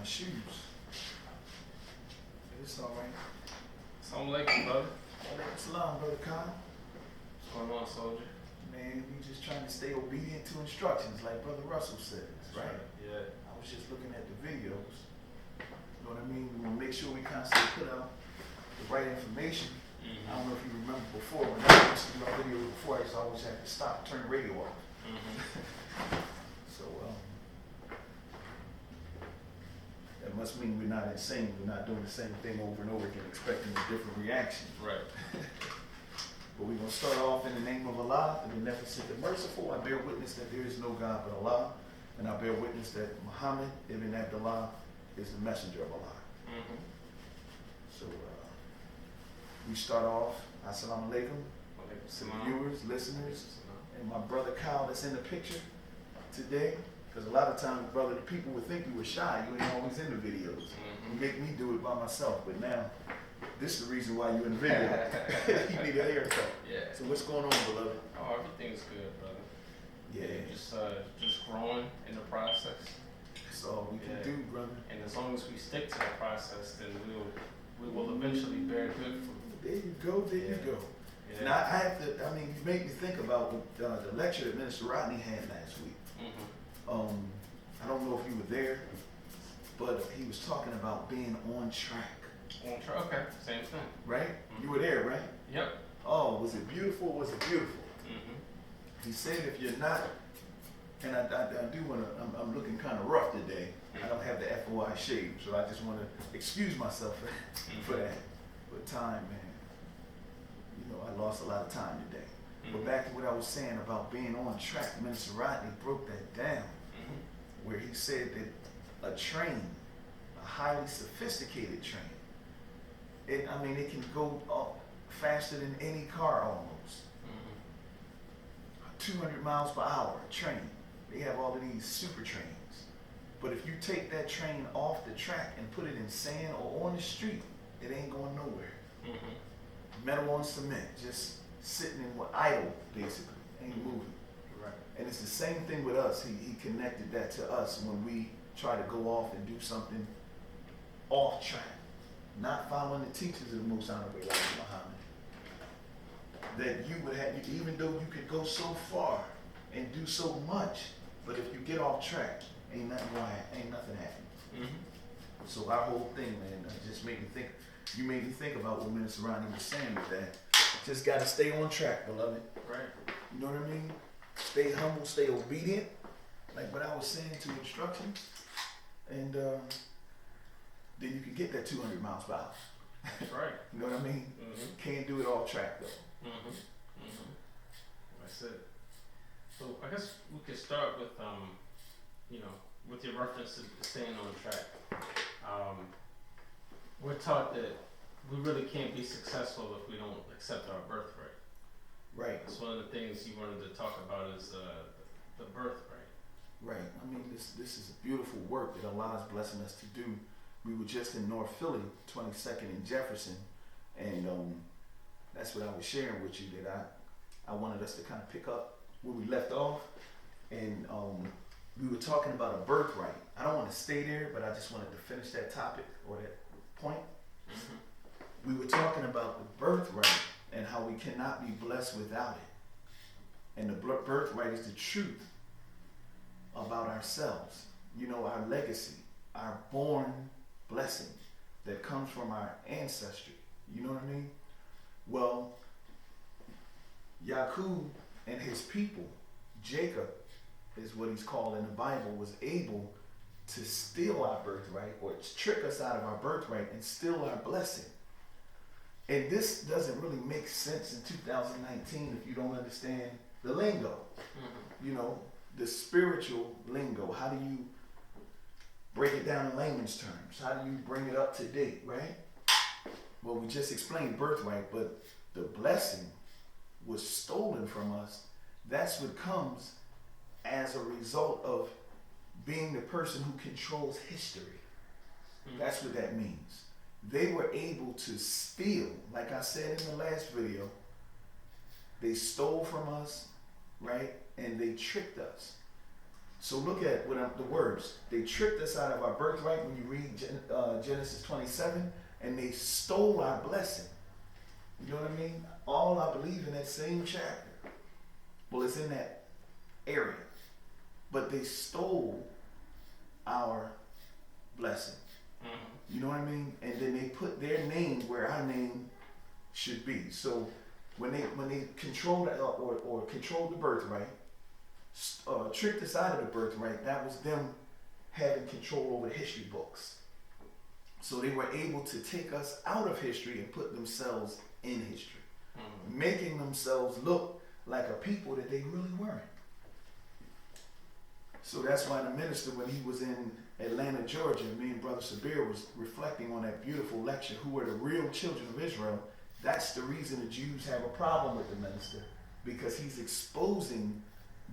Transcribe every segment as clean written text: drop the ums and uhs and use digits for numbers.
my shoes. It's alright. Assalamu alaikum, brother. Alaikum salam, Brother Khan. What's going on, soldier? Man, we just trying to stay obedient to instructions, like Brother Russell says, right? Yeah. I was just looking at the videos. You know what I mean? We want to make sure we constantly put out the right information. Mm-hmm. I don't know if you remember before, when I used to do my videos before, I used to always have to stop, turn the radio off. Mm-hmm. So, that must mean we're not insane. We're not doing the same thing over and over again, expecting a different reaction. Right. But we're going to start off in the name of Allah, the Beneficent, the Merciful. I bear witness that there is no God but Allah. And I bear witness that Muhammad ibn Abdullah is the messenger of Allah. Mm-hmm. So, we start off, Assalamu alaikum, to the viewers, listeners, and my brother Kyle that's in the picture today. Because a lot of times, brother, the people would think you were shy. You ain't always in the videos. Mm-hmm. You make me do it by myself. But now, this is the reason why you're in the video. You need a haircut. Yeah. So what's going on, beloved? Oh, everything's good, brother. Yeah. Just growing in the process. That's all we can do, brother. And as long as we stick to the process, then we will eventually bear good fruit. There you go, there you go. Yeah. Now, I have to, you make me think about the lecture that Minister Rodney had last week. Mm-hmm. I don't know if you were there, but he was talking about being on track. On track, okay, same thing. Right? Mm-hmm. You were there, right? Yep. Oh, was it beautiful? Was it beautiful? Mm-hmm. He said if you're not, and I do want to, I'm looking kind of rough today. I don't have the FOI shave, so I just want to excuse myself for that. But time, man, I lost a lot of time today. Mm-hmm. But back to what I was saying about being on track, Minister Rodney broke that down, where he said that a train, a highly sophisticated train, it can go up faster than any car almost. 200 miles per hour train. They have all of these super trains. But if you take that train off the track and put it in sand or on the street, it ain't going nowhere. Mm-hmm. Metal on cement, just sitting in idle, basically, ain't moving. Right. And it's the same thing with us. He connected that to us when we try to go off and do something off track, not following the teachings of the Most Honorable Elijah Muhammad. That you would have, even though you could go so far and do so much, but if you get off track, ain't nothing happening. Mm-hmm. So our whole thing, man, just made me think. You made me think about what Minister Ronnie was saying with that. Just gotta stay on track, beloved. Right. You know what I mean? Stay humble, stay obedient, like what I was saying to instructions, and then you can get that 200 miles per hour. That's right. You know what I mean? Mm-hmm. Can't do it off track though. Mm-hmm. Mm-hmm. That's it. So I guess we could start with with your reference to staying on track. We're taught that we really can't be successful if we don't accept our birthright. Right. That's one of the things you wanted to talk about is the birthright. Right. This is a beautiful work that Allah is blessing us to do. We were just in North Philly, 22nd and Jefferson, and that's what I was sharing with you, that I wanted us to kind of pick up where we left off, and we were talking about a birthright. I don't want to stay there, but I just wanted to finish that topic or that point. Mm-hmm. We were talking about the birthright and how we cannot be blessed without it. And the birthright is the truth about ourselves. Our legacy, our born blessing that comes from our ancestry. You know what I mean? Well, Yaqub and his people, Jacob is what he's called in the Bible, was able to steal our birthright or trick us out of our birthright and steal our blessing. And this doesn't really make sense in 2019 if you don't understand the lingo. Mm-hmm. The spiritual lingo. How do you break it down in layman's terms? How do you bring it up to date, right? Well, we just explained birthright, but the blessing was stolen from us. That's what comes as a result of being the person who controls history. Mm-hmm. That's what that means. They were able to steal, like I said in the last video, they stole from us, right? And they tricked us. So look at the words. They tricked us out of our birthright when you read Genesis 27, and they stole our blessing. You know what I mean? All I believe in that same chapter. Well, it's in that area. But they stole our blessing. You know what I mean? And then they put their name where our name should be. So when they controlled or controlled the birthright, tricked us out of the birthright, that was them having control over the history books. So they were able to take us out of history and put themselves in history, making themselves look like a people that they really weren't. So that's why the minister, when he was in Atlanta, Georgia, me and Brother Sabir was reflecting on that beautiful lecture, who are the real children of Israel. That's the reason the Jews have a problem with the minister, because he's exposing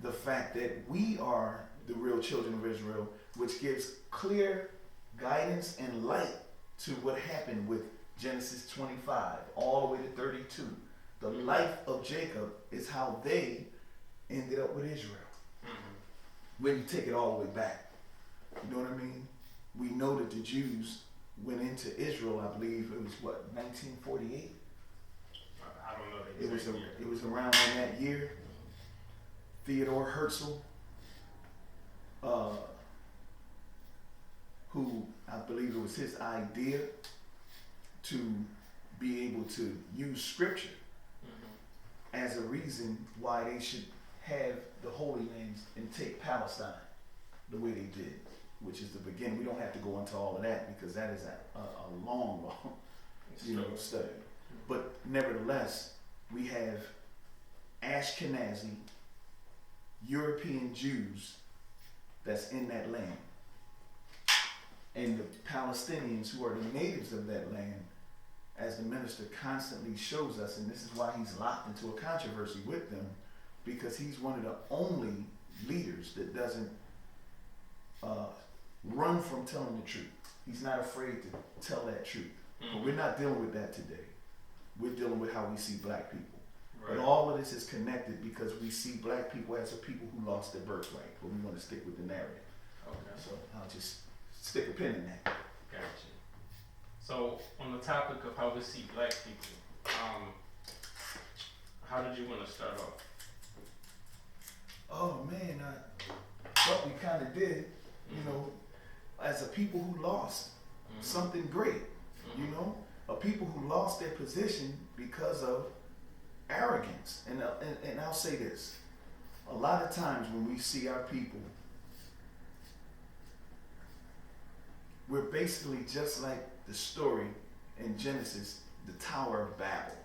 the fact that we are the real children of Israel, which gives clear guidance and light to what happened with Genesis 25 all the way to 32. The life of Jacob is how they ended up with Israel. When you take it all the way back. You know what I mean? We know that the Jews went into Israel, I believe it was 1948? I don't know the exact year. It was around in that year. Theodore Herzl, who I believe it was his idea to be able to use scripture as a reason why they should have the Holy Lands and take Palestine the way they did, which is the beginning. We don't have to go into all of that because that is a long study. But nevertheless, we have Ashkenazi, European Jews that's in that land. And the Palestinians, who are the natives of that land, as the minister constantly shows us, and this is why he's locked into a controversy with them, because he's one of the only leaders that doesn't run from telling the truth. He's not afraid to tell that truth. But we're not dealing with that today. We're dealing with how we see black people. Right. But all of this is connected because we see black people as a people who lost their birthright. But we want to stick with the narrative. Okay. So I'll just stick a pin in that. Gotcha. So on the topic of how we see black people, how did you want to start off? Oh man, I thought we kind of did, you know, as a people who lost something great, you know, a people who lost their position because of arrogance. And I'll say this, a lot of times when we see our people, we're basically just like the story in Genesis, the Tower of Babel.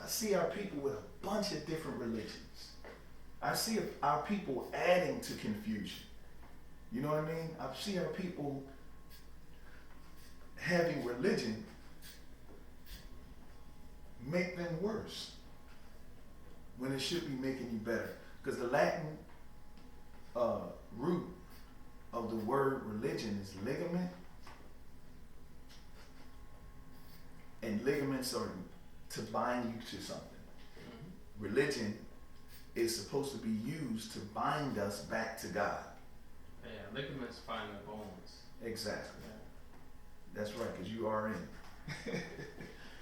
I see our people with a bunch of different religions. I see our people adding to confusion. You know what I mean? I see our people having religion make them worse when it should be making you better. Because the Latin root of the word religion is ligament. And ligaments are to bind you to something. Religion is supposed to be used to bind us back to God. Yeah, ligaments find the bones. Exactly. Yeah. That's right, because you are in.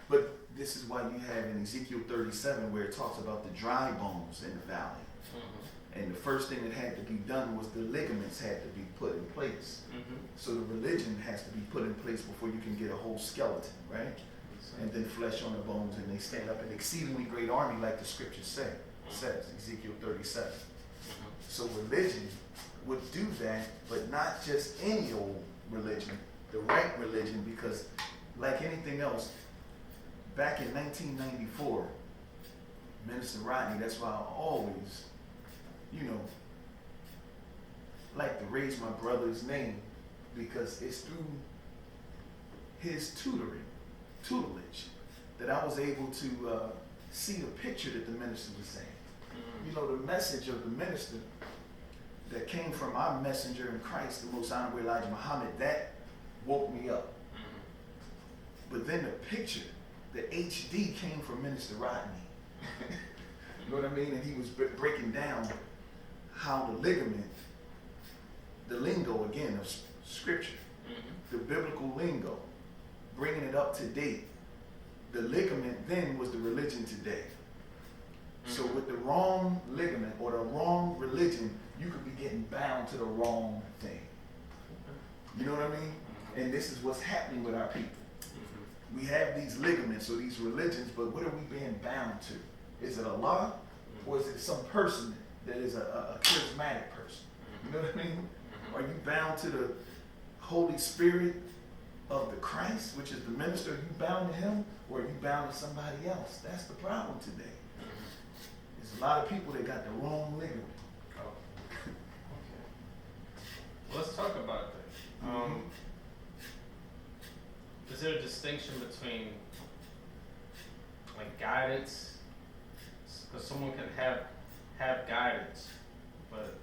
But this is why you have in Ezekiel 37 where it talks about the dry bones in the valley. And the first thing that had to be done was the ligaments had to be put in place. So the religion has to be put in place before you can get a whole skeleton, right? And then flesh on the bones, and they stand up an exceedingly great army like the scripture says, Ezekiel 37. So religion would do that, but not just any old religion, the right religion, because like anything else, back in 1994, Minister Rodney, that's why I always, like to raise my brother's name, because it's through his tutelage that I was able to see the picture that the minister was saying. You know, the message of the minister that came from our messenger in Christ, the Most Honorable Elijah Muhammad, that woke me up. But then the picture, the HD came from Minister Rodney. You know what I mean? And he was breaking down how the ligament lingo again of scripture, the biblical lingo, bringing it up to date. The ligament then was the religion today. So with the wrong ligament or the wrong religion, you could be getting bound to the wrong thing. You know what I mean? And this is what's happening with our people. We have these ligaments or these religions, but what are we being bound to? Is it Allah or is it some person that is a charismatic person? You know what I mean? Are you bound to the Holy Spirit of the Christ, which is the minister? Are you bound to him or are you bound to somebody else? That's the problem today. There's a lot of people that got the wrong ligament. Oh. Okay. Well, let's talk about that. Is there a distinction between like guidance? Because someone can have guidance, but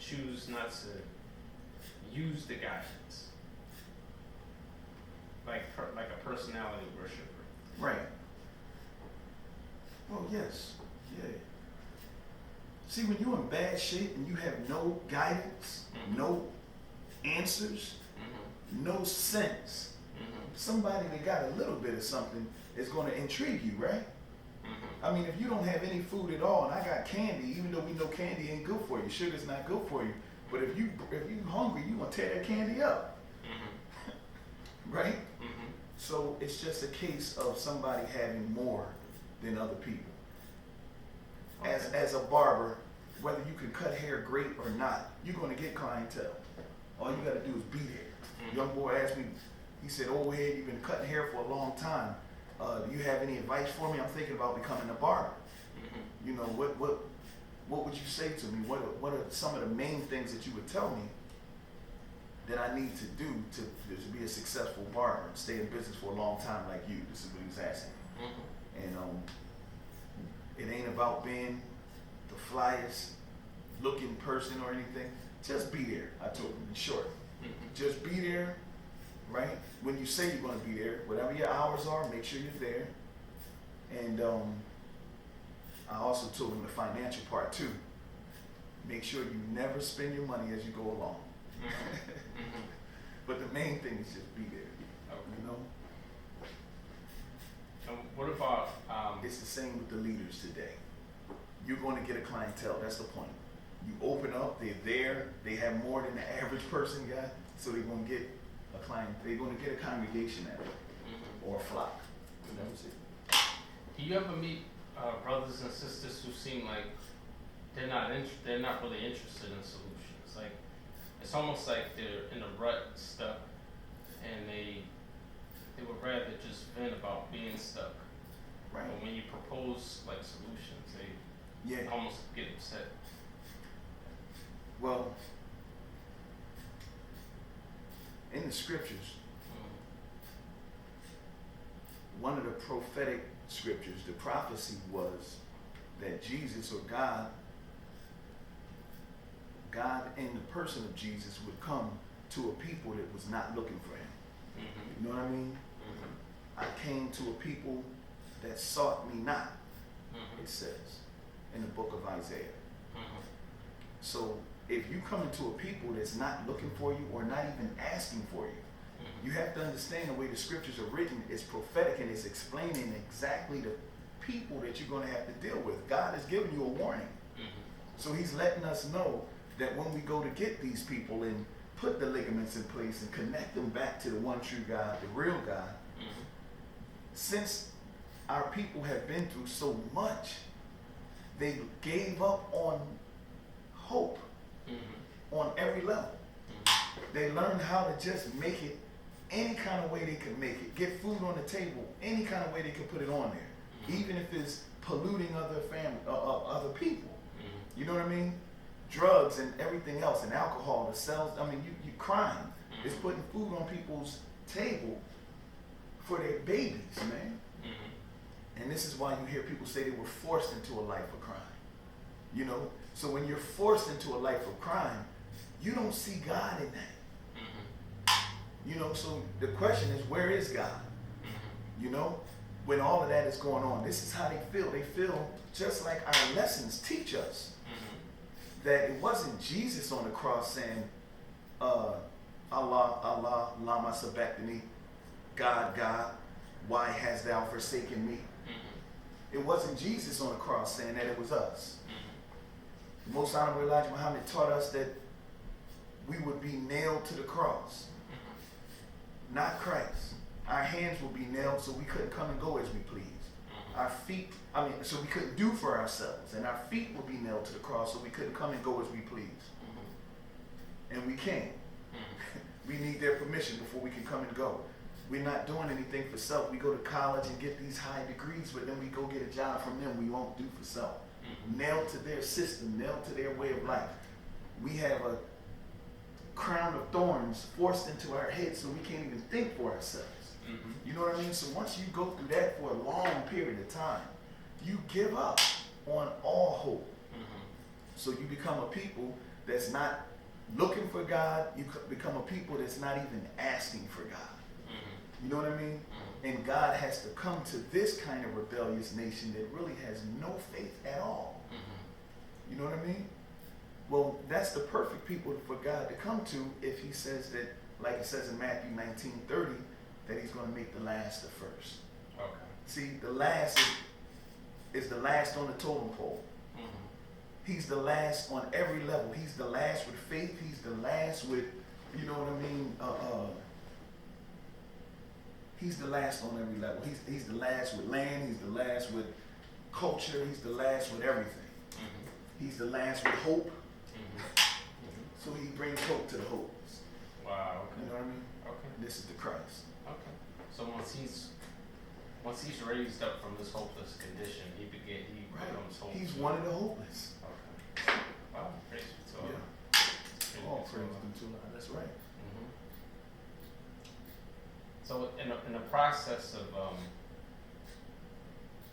choose not to use the guidance, like a personality worshiper. Right. Oh yes, yeah. See, when you're in bad shape and you have no guidance, no answers, no sense, somebody that got a little bit of something is going to intrigue you, right? I mean, if you don't have any food at all, and I got candy, even though we know candy ain't good for you, sugar's not good for you, but if you hungry, you gonna tear that candy up, right? So it's just a case of somebody having more than other people. As a barber, whether you can cut hair great or not, you're gonna get clientele. All you gotta do is be there. Young boy asked me, he said, "Old head, you've been cutting hair for a long time. Do you have any advice for me? I'm thinking about becoming a barber." You know, what would you say to me? What are some of the main things that you would tell me that I need to do to be a successful barber and stay in business for a long time like you? This is what he was asking. And it ain't about being the flyest looking person or anything. Just be there, I told him in short. Just be there, right? When you say you're going to be there, whatever your hours are, make sure you're there. And I also told him the financial part too. Make sure you never spend your money as you go along. But the main thing is just be there. You know? What about it's the same with the leaders today. You're going to get a clientele. That's the point. You open up, they're there, they have more than the average person got, so they're going to get a client, they're going to get a congregation at it, or a flock. You know what I'm saying? Do you ever meet brothers and sisters who seem like they're not really interested in solutions? Like it's almost like they're in a rut, stuck, and they would rather just vent about being stuck. Right. But when you propose like solutions, they almost get upset. Well, in the scriptures, one of the prophetic scriptures, the prophecy was that Jesus or God in the person of Jesus would come to a people that was not looking for him. You know what I mean? I came to a people that sought me not, it says in the book of Isaiah. So if you come into a people that's not looking for you or not even asking for you, you have to understand the way the scriptures are written is prophetic and it's explaining exactly the people that you're going to have to deal with. God has given you a warning. So he's letting us know that when we go to get these people and put the ligaments in place and connect them back to the one true God, the real God, since our people have been through so much, they gave up on hope on every level. They learned how to just make it any kind of way they could make it. Get food on the table any kind of way they could put it on there, even if it's polluting other people. You know what I mean? Drugs and everything else, and alcohol, the cells. I mean, you crime is putting food on people's table for their babies, man. And this is why you hear people say they were forced into a life of crime. You know, so when you're forced into a life of crime, you don't see God in that. You know, so the question is, where is God? You know, when all of that is going on, this is how they feel. They feel just like our lessons teach us that it wasn't Jesus on the cross saying, Allah, Allah, lama sabachthani, God, God, why hast thou forsaken me? It wasn't Jesus on the cross saying that, it was us. The Most Honorable Elijah Muhammad taught us that we would be nailed to the cross, not Christ. Our hands would be nailed so we couldn't come and go as we please. Our feet, so we couldn't do for ourselves. And our feet would be nailed to the cross so we couldn't come and go as we please. And we can't. We need their permission before we can come and go. We're not doing anything for self. We go to college and get these high degrees, but then we go get a job from them we won't do for self. Nailed to their system, nailed to their way of life. We have a crown of thorns forced into our heads so we can't even think for ourselves. You know what I mean? So once you go through that for a long period of time, you give up on all hope. So you become a people that's not looking for God. You become a people that's not even asking for God. You know what I mean? And God has to come to this kind of rebellious nation that really has no faith at all. You know what I mean? Well, that's the perfect people for God to come to if he says that, like it says in Matthew 19:30, that he's going to make the last the first. Okay. See, the last is the last on the totem pole. He's the last on every level. He's the last with faith. He's the last with, you know what I mean? He's the last on every level. He's the last with land. He's the last with culture. He's the last with everything. He's the last with hope. So he brings hope to the hopeless. Wow. Okay. You know what I mean? Okay. This is the Christ. Okay. So once he's raised up from this hopeless condition, he becomes hopeless. He's one of the hopeless. Okay. Wow. Praise be to Allah. Yeah. All praise be to Allah. That's right. So in the process of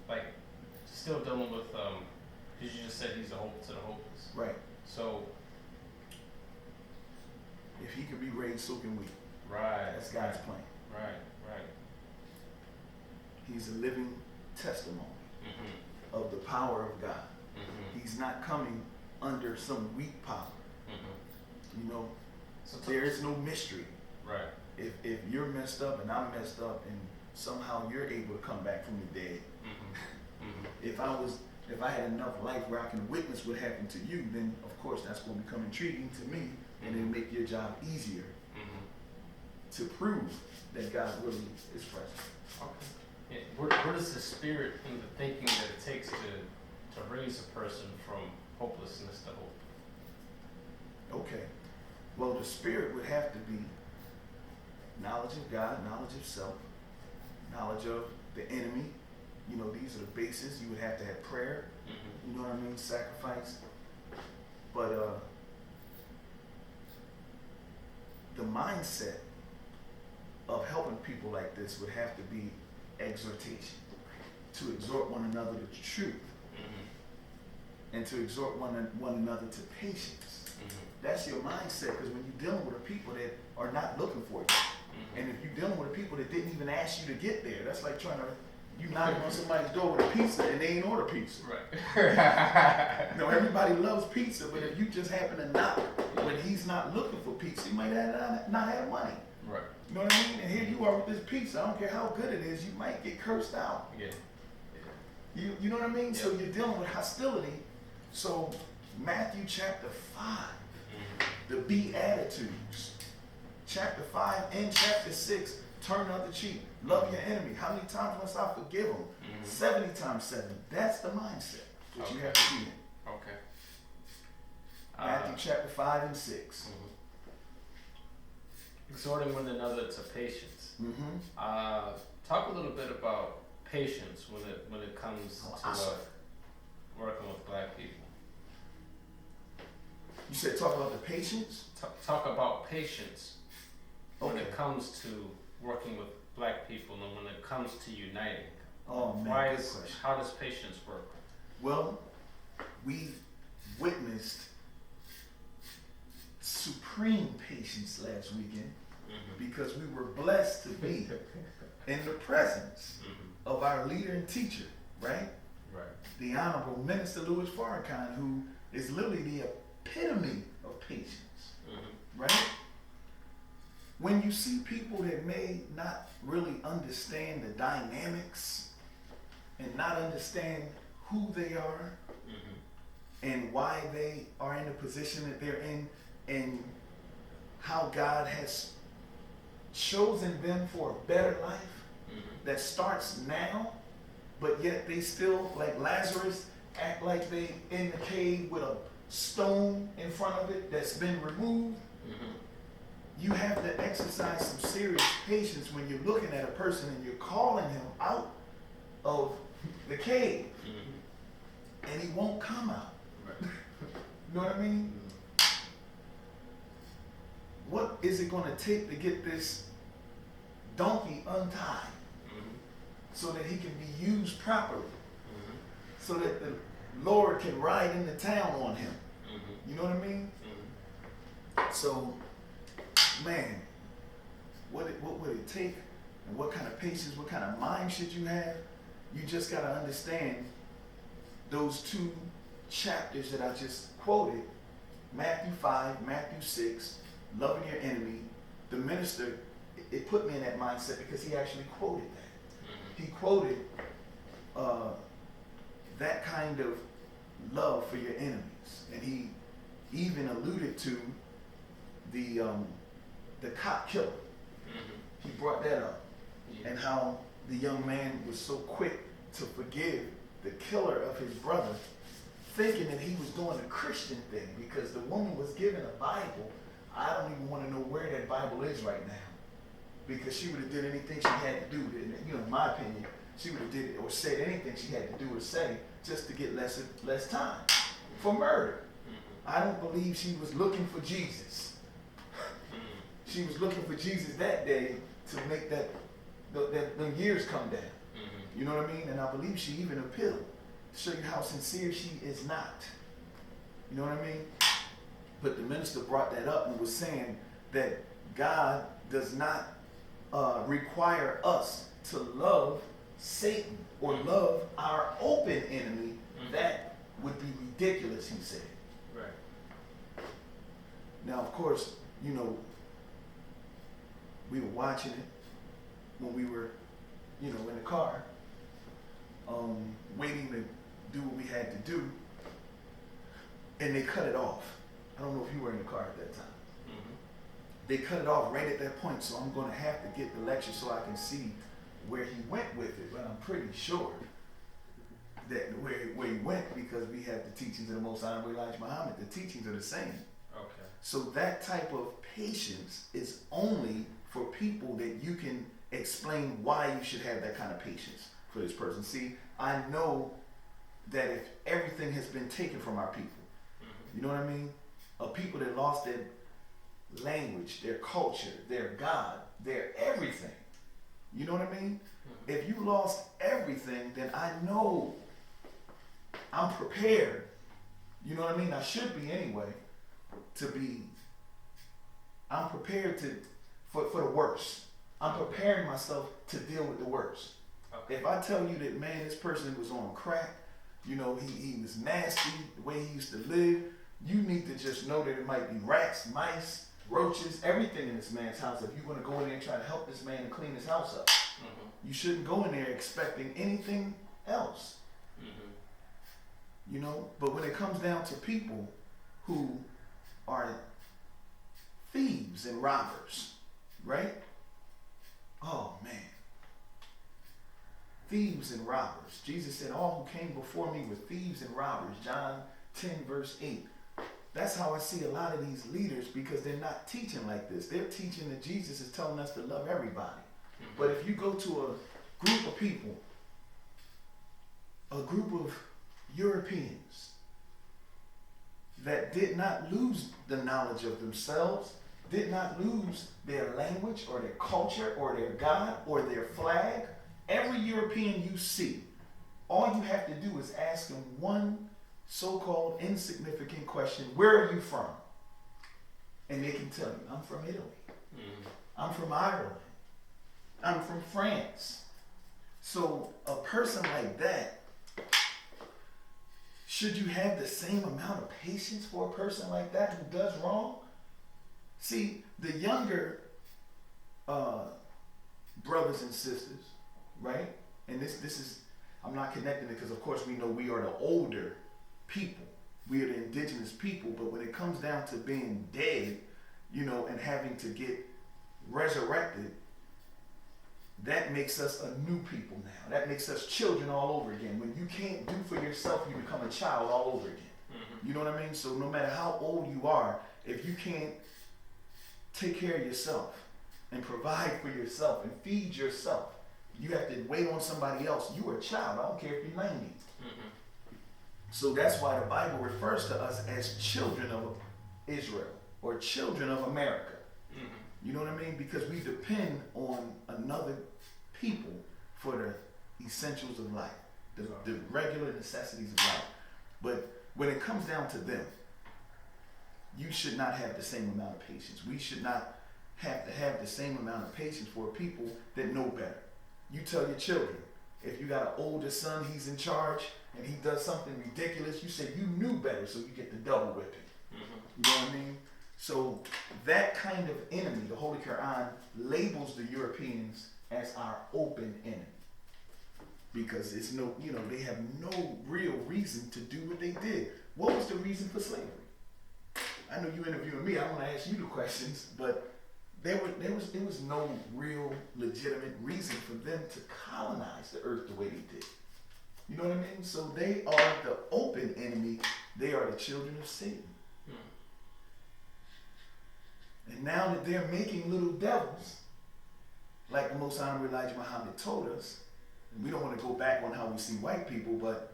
like still dealing with because you just said he's a hope to the hopeless. Right. So if he could be raised, so can we. Right. That's God's plan. Right. He's a living testimony of the power of God. He's not coming under some weak power. You know, so there is no mystery. Right. If you're messed up and I'm messed up and somehow you're able to come back from the dead, if I had enough life where I can witness what happened to you, then of course that's going to become intriguing to me, and it'll make your job easier to prove that God really is present. Okay. Yeah. Where does the spirit and the thinking that it takes to raise a person from hopelessness to hope? Okay. Well, the spirit would have to be knowledge of God, knowledge of self, knowledge of the enemy. You know, these are the bases. You would have to have prayer. You know what I mean? Sacrifice. But the mindset of helping people like this would have to be exhortation, to exhort one another to truth, and to exhort one another to patience. That's your mindset, because when you're dealing with people that are not looking for you, and if you're dealing with people that didn't even ask you to get there, that's like trying to, you knocking on somebody's door with a pizza and they ain't order pizza. Right. You know, everybody loves pizza, but if you just happen to knock when he's not looking for pizza, you might not have money. Right. You know what I mean? And here you are with this pizza. I don't care how good it is, you might get cursed out. Yeah. You know what I mean? Yeah. So you're dealing with hostility. So Matthew chapter 5, the Beatitudes, chapter 5 and chapter 6, turn the other cheek, love your enemy. How many times must I forgive them? 70 times 7. That's the mindset that you have to be in. Okay. Matthew chapter 5 and 6. Exhorting one another to patience. Talk a little bit about patience when it comes to working with black people. You said talk about the patience? Talk about patience when Okay. it comes to working with black people and when it comes to uniting. Oh man, good question. How does patience work? Well, we witnessed supreme patience last weekend because we were blessed to be in the presence of our leader and teacher, right? Right. The Honorable Minister Louis Farrakhan, who is literally the epitome of patience, right? you see people that may not really understand the dynamics and not understand who they are and why they are in the position that they're in and how God has chosen them for a better life that starts now, but yet they still, like Lazarus, act like they in the cave with a stone in front of it that's been removed. You have to exercise some serious patience when you're looking at a person and you're calling him out of the cave and he won't come out. You know what I mean? What is it going to take to get this donkey untied so that he can be used properly, so that the Lord can ride into town on him? You know what I mean? So, man, what would it take, and what kind of patience, what kind of mind should you have? You just got to understand those two chapters that I just quoted, Matthew 5, Matthew 6, loving your enemy. The minister, it put me in that mindset because he actually quoted that. He quoted that kind of love for your enemies. And he even alluded to the cop killer. He brought that up. And how the young man was so quick to forgive the killer of his brother, thinking that he was doing a Christian thing because the woman was given a Bible. I don't even want to know where that Bible is right now, because she would have did anything she had to do. You know, in my opinion, she would have did it or said anything she had to do or say just to get less time for murder. I don't believe she was looking for Jesus. She was looking for Jesus that day to make them years come down. You know what I mean? And I believe she even appealed to show you how sincere she is not. You know what I mean? But the minister brought that up and was saying that God does not require us to love Satan or love our open enemy. That would be ridiculous, he said. Right. Now, of course, you know, we were watching it when we were, you know, in the car, waiting to do what we had to do, and they cut it off. I don't know if you were in the car at that time. They cut it off right at that point, so I'm going to have to get the lecture so I can see where he went with it, but I'm pretty sure that where he went, because we have the teachings of the Most Honorable Elijah Muhammad, the teachings are the same. Okay. So that type of patience is only for people that you can explain why you should have that kind of patience for this person. See, I know that if everything has been taken from our people, you know what I mean? Of people that lost their language, their culture, their God, their everything. You know what I mean? If you lost everything, then I know I'm prepared. You know what I mean? I should be anyway. I'm prepared for the worst. I'm preparing myself to deal with the worst. Okay. If I tell you that, man, this person was on crack, you know, he was nasty, the way he used to live, you need to just know that it might be rats, mice, roaches, everything in this man's house. If you're going to go in there and try to help this man and clean his house up, you shouldn't go in there expecting anything else. You know, but when it comes down to people who are thieves and robbers, right? Oh man. Thieves and robbers. Jesus said, all who came before me were thieves and robbers. John 10 verse 8. That's how I see a lot of these leaders, because they're not teaching like this. They're teaching that Jesus is telling us to love everybody. But if you go to a group of people, a group of Europeans that did not lose the knowledge of themselves, did not lose their language or their culture or their God or their flag, every European you see, all you have to do is ask them one so-called insignificant question: where are you from? And they can tell you, I'm from Italy. I'm from Ireland. I'm from France. So a person like that, should you have the same amount of patience for a person like that who does wrong? See, the younger uh, brothers and sisters, right? And this is, I'm not connecting it because of course we know we are the older people. We are the indigenous people, but when it comes down to being dead, you know, and having to get resurrected, that makes us a new people now. That makes us children all over again. When you can't do for yourself, you become a child all over again. You know what I mean? So no matter how old you are, if you can't take care of yourself and provide for yourself and feed yourself, you have to wait on somebody else. You are a child. I don't care if you're 90. So that's why the Bible refers to us as children of Israel or children of America. You know what I mean? Because we depend on another people for the essentials of life, the regular necessities of life. But when it comes down to them, you should not have the same amount of patience. We should not have to have the same amount of patience for people that know better. You tell your children, if you got an older son, he's in charge, and he does something ridiculous, you say you knew better, so you get the double whipping. You know what I mean? So that kind of enemy, the Holy Quran, labels the Europeans as our open enemy. Because it's no, you know, they have no real reason to do what they did. What was the reason for slavery? I know you interviewing me, I want to ask you the questions, but there was no real legitimate reason for them to colonize the earth the way they did. You know what I mean? So they are the open enemy. They are the children of Satan. And now that they're making little devils, like the Most Honorable Elijah Muhammad told us, and we don't want to go back on how we see white people, but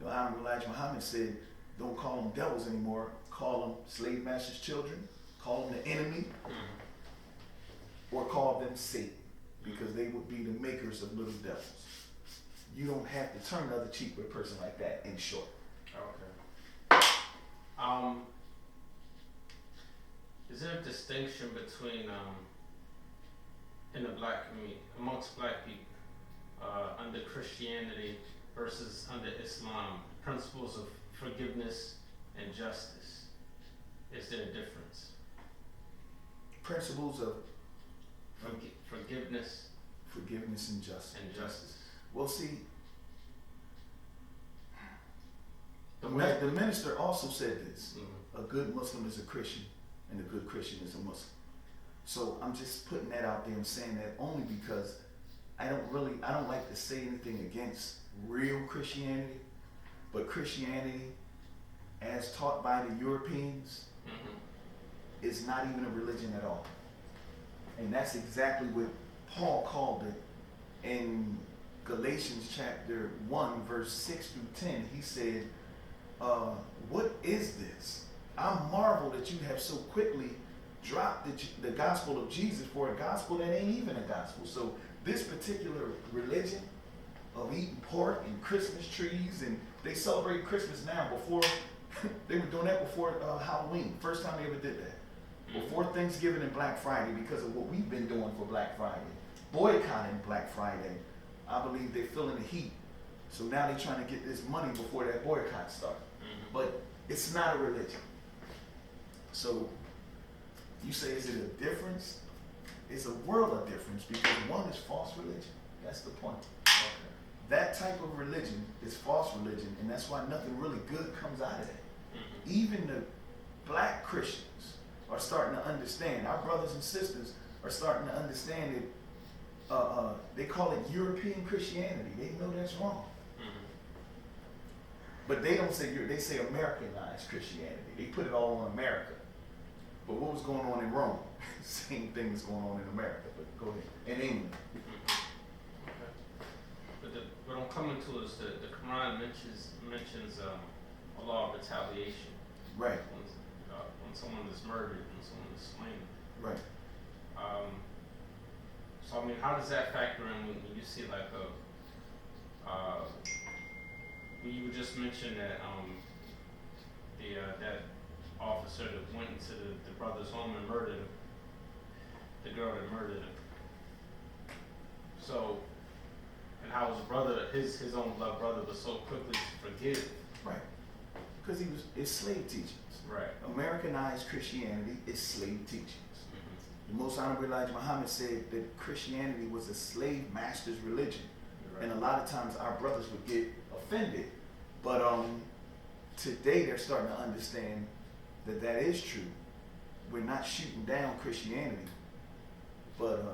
the Honorable Elijah Muhammad said, don't call them devils anymore, call them slave masters' children, call them the enemy, or call them Satan, because they would be the makers of little devils. You don't have to turn the other cheek with a person like that, in short. Okay. Is there a distinction between, in the black community, amongst black people, under Christianity versus under Islam, principles of forgiveness and justice? Is there a difference? Principles of forgiveness and justice. Well, see, the minister also said this. A good Muslim is a Christian, and a good Christian is a Muslim. So I'm just putting that out there and saying that only because I don't like to say anything against real Christianity, but Christianity, as taught by the Europeans, is not even a religion at all. And that's exactly what Paul called it in Galatians chapter 1, verse 6 through 10. He said, what is this? I marvel that you have so quickly dropped the gospel of Jesus for a gospel that ain't even a gospel. So this particular religion of eating pork and Christmas trees, and they celebrate Christmas now. Before they were doing that before Halloween. First time they ever did that. Before Thanksgiving and Black Friday, because of what we've been doing for Black Friday, boycotting Black Friday. I believe they're feeling the heat. So now they're trying to get this money before that boycott starts. But it's not a religion. So you say, is it a difference? It's a world of difference, because one is false religion. That's the point. That type of religion is false religion, and that's why nothing really good comes out of that. Even the black Christians are starting to understand. Our brothers and sisters are starting to understand it. They call it European Christianity. They know that's wrong. But they don't say they say Americanized Christianity. They put it all on America. But what was going on in Rome? Same thing was going on in America. But go ahead. In England. But what I'm coming to is the Quran mentions a law of retaliation. Right. When someone is murdered, when someone is slain. Right. So I mean, how does that factor in when you see like you just mentioned that that officer that went into the brother's home and murdered the girl that murdered him. So, and how his brother, his own blood brother, was so quickly to forgive. Right. Because it's slave teachings. Right. Americanized Christianity is slave teachings. The Most Honorable Elijah Muhammad said that Christianity was a slave master's religion. Right. And a lot of times our brothers would get offended. But today they're starting to understand that that is true. We're not shooting down Christianity, but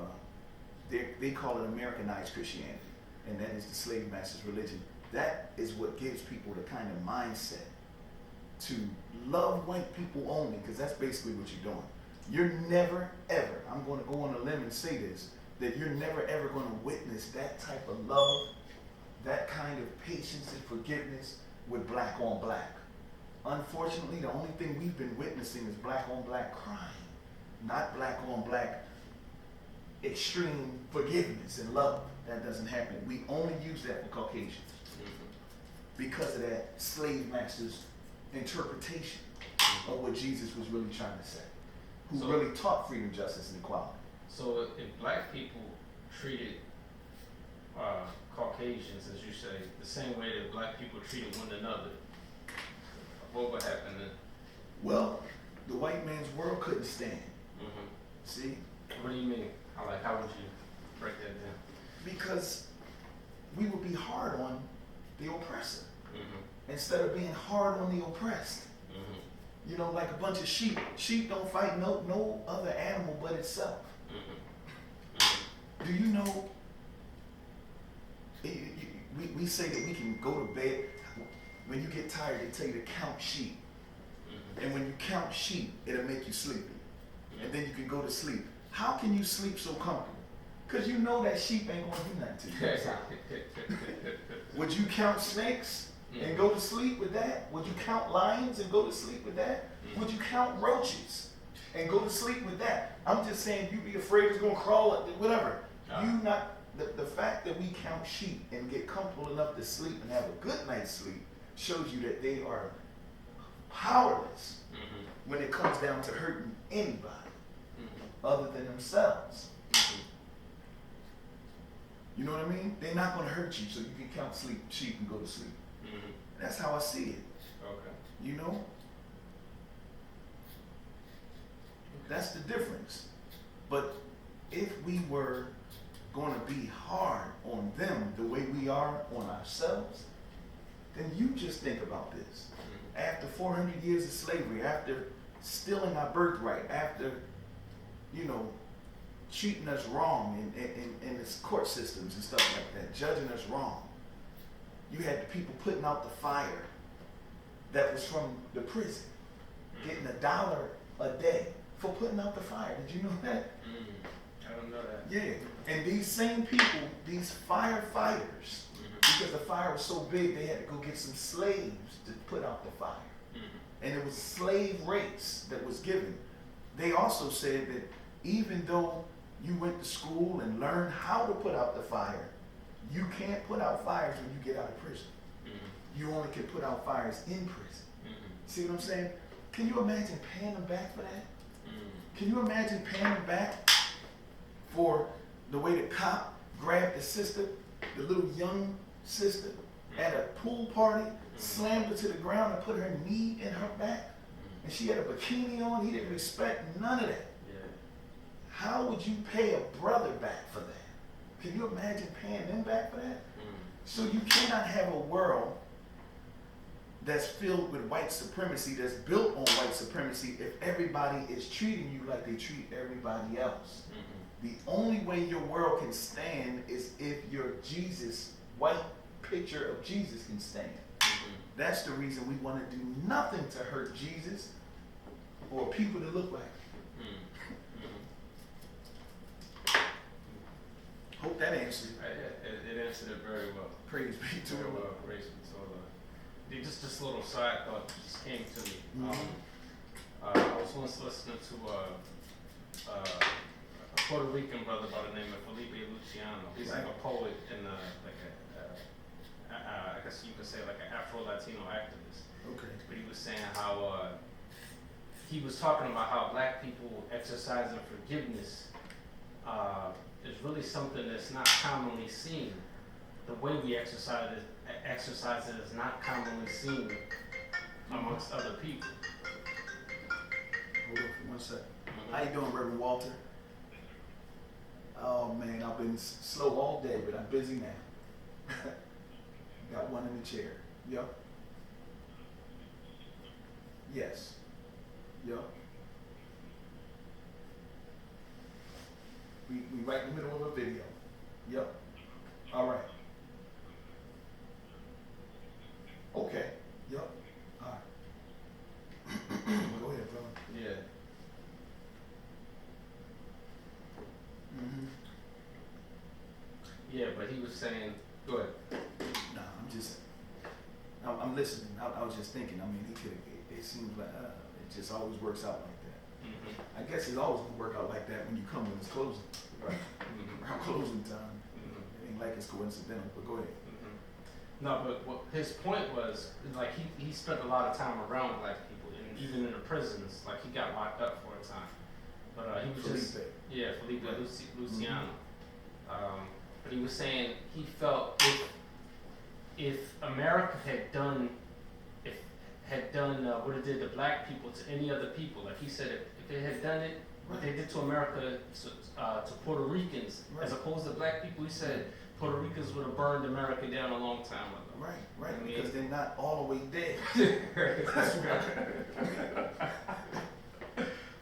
they call it Americanized Christianity, and that is the slave master's religion. That is what gives people the kind of mindset to love white people only, because that's basically what you're doing. You're never, ever, I'm going to go on a limb and say this, that you're never, ever going to witness that type of love, that kind of patience and forgiveness with black on black. Unfortunately, the only thing we've been witnessing is black on black crime, not black on black extreme forgiveness and love. That doesn't happen. We only use that for Caucasians because of that slave master's interpretation of what Jesus was really trying to say, who really taught freedom, justice, and equality. So if black people treated Caucasians, as you say, the same way that black people treated one another, what would happen then? Well, the white man's world couldn't stand. Mm-hmm. See? What do you mean? How would you break that down? Because we would be hard on the oppressor Mm-hmm. instead of being hard on the oppressed. Mm-hmm. You know, like a bunch of sheep. Sheep don't fight no other animal but itself. Mm-hmm. Do you know, we say that we can go to bed. When you get tired, they tell you to count sheep. Mm-hmm. And when you count sheep, it'll make you sleepy. And then you can go to sleep. How can you sleep so comfortable? Because you know that sheep ain't going to do nothing to you. Would you count snakes and go to sleep with that? Would you count lions and go to sleep with that? Would you count roaches and go to sleep with that? I'm just saying, you be afraid it's going to crawl up, whatever. You not, the fact that we count sheep and get comfortable enough to sleep and have a good night's sleep shows you that they are powerless when it comes down to hurting anybody other than themselves. You know what I mean? They're not going to hurt you, so you can count sheep and go to sleep. That's how I see it. Okay. You know? That's the difference. But if we were going to be hard on them the way we are on ourselves, then you just think about this. After 400 years of slavery, after stealing our birthright, after, you know, treating us wrong in the court systems and stuff like that, judging us wrong, you had the people putting out the fire that was from the prison, getting $1 a day for putting out the fire. Did you know that? I don't know that. Yeah. And these same people, these firefighters, because the fire was so big, they had to go get some slaves to put out the fire. And it was slave rates that was given. They also said that even though you went to school and learned how to put out the fire, you can't put out fires when you get out of prison. You only can put out fires in prison. See what I'm saying? Can you imagine paying them back for that? Can you imagine paying them back for the way the cop grabbed the sister, the little young sister, at a pool party, slammed her to the ground and put her knee in her back, and she had a bikini on? He didn't respect none of that. How would you pay a brother back for that? Can you imagine paying them back for that? So you cannot have a world that's filled with white supremacy, that's built on white supremacy, if everybody is treating you like they treat everybody else. The only way your world can stand is if your Jesus, white picture of Jesus can stand. That's the reason we want to do nothing to hurt Jesus or people that look like him. Hope that answers it. It answered it very well. Praise be to Very the Lord. well. Praise be to the Lord. Just this little side thought just came to me. I was once listening to a Puerto Rican brother by the name of Felipe Luciano. He's like a poet and I guess you could say like an Afro-Latino activist. Okay. But he was saying how he was talking about how black people exercising forgiveness is really something that's not commonly seen. The way we exercise it is not commonly seen amongst other people. Hold on for 1 second. How you doing, Reverend Walter? Oh man, I've been slow all day, but I'm busy now. Got one in the chair. Yup. Yes. Yup. We right in the middle of a video. Yup. All right. Okay. Yup. All right. Go ahead, brother. Yeah. Mm-hmm. Yeah, but he was saying, go ahead. No, I'm listening. I was just thinking. I mean, he could. It seems like it just always works out like that. Mm-hmm. I guess it's always gonna work out like that when you come when it's closing, right? Mm-hmm. Around closing time, Mm-hmm. it ain't like it's coincidental. But go ahead. Mm-hmm. No, but what his point was, like he spent a lot of time around black people, and even in the prisons, like he got locked up for a time. But he was just Felipe Luciano. But he was saying he felt if America had done what it did to black people to any other people, like he said, if it had done it what they did to America to Puerto Ricans as opposed to black people, he said Puerto Ricans would have burned America down a long time ago. Right, I mean, because they're not all the way dead. That's right.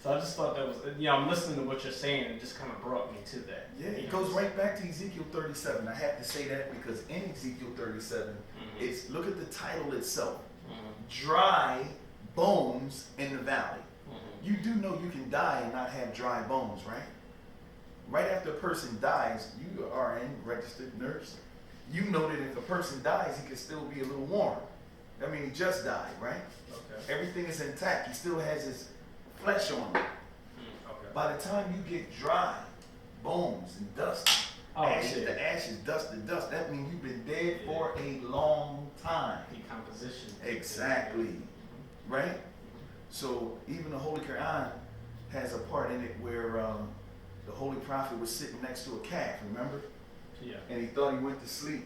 So I just thought that was, I'm listening to what you're saying, and it just kind of brought me to that. Yeah, it goes right back to Ezekiel 37. I have to say that because in Ezekiel 37, it's, look at the title itself. Dry bones in the valley. You do know you can die and not have dry bones, right? Right after a person dies, you are a registered nurse. You know that if a person dies, he can still be a little warm. I mean, he just died, right? Okay. Everything is intact. He still has his flesh on him. Okay. By the time you get dry bones and dust, ashes to ashes, dust to dust, that means you've been dead for a long time. Decomposition. Exactly. Right? So even the Holy Quran has a part in it where the Holy Prophet was sitting next to a calf, remember? Yeah. And he thought he went to sleep.